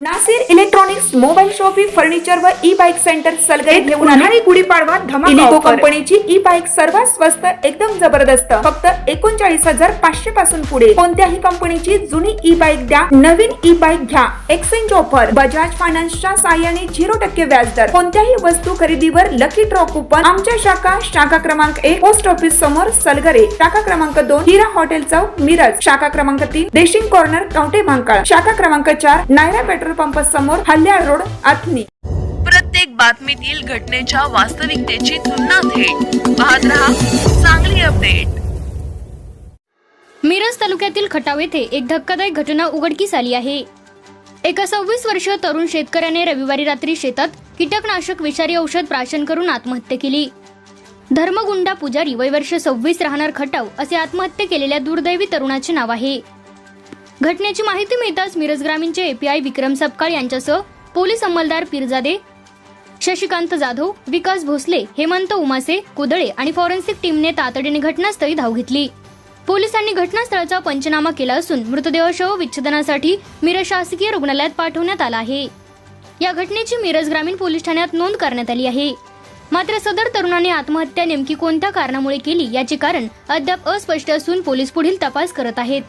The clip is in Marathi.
Nasir electronics mobile shoppy furniture व ई बाईक सेंटर सलगरे घेऊन आली गुढीपाडवा धमाका इलिको कंपनीची ई बाईक सर्वात स्वस्त एकदम जबरदस्त फक्त 39,500 पासून पुढे कोणत्याही कंपनीची जुनी ई बाईक द्या नवीन ई बाईक घ्या एक्सचेंज ऑफर बजाज फायनान्सच्या साहाय्याने 0% व्याजदर कोणत्याही वस्तू खरेदीवर लकी ड्रॉ कुपन आमच्या शाखा क्रमांक 1 पोस्ट ऑफिस समोर सलगरे शाखा क्रमांक 2 हिरा हॉटेल चौक मिरज शाखा क्रमांक 3 देशिंग कॉर्नर कवठे महांकाळ शाखा क्रमांक 4 नायरा पेट्रोल पंप समोर हल्याळ रोड आथनी। प्रत्येक बातमीतील घटनेच्या वास्तविकतेची तुलना थेट पाहत रहा चांगली अपडेट। मिरज तालुक्यातील खटाव येथे एक धक्कादायक घटना उघडकीस आली आहे। एका 26 वर्षीय तरुण शेतकऱ्याने रविवारी रात्री शेतात कीटकनाशक विषारी औषध प्राशन करून आत्महत्या केली। धर्मगुंडा पुजारी वय वर्ष 26 राहणार खटाव असे आत्महत्या केलेल्या दुर्दैवी तरुणाचे नाव आहे। घटनेची माहिती मिळताच मिरज ग्रामीणचे एपीआय विक्रम सपकाळ यांच्यासह पोलीस अंमलदार पीरजादे, शशिकांत जाधव, विकास भोसले, हेमंत उमासे, कुदळे आणि फॉरेन्सिक टीमने तातडीने घटनास्थळी धाव घेतली। पोलिसांनी घटनास्थळाचा पंचनामा केला असून मृतदेह शव विच्छेदनासाठी मिरज शासकीय रुग्णालयात पाठवण्यात आला आहे। या घटनेची मिरज ग्रामीण पोलीस ठाण्यात नोंद करण्यात आली आहे। मात्र सदर तरुणाने आत्महत्या नेमकी कोणत्या कारणामुळे केली याचे कारण अद्याप अस्पष्ट असून पोलीस पुढील तपास करत आहेत।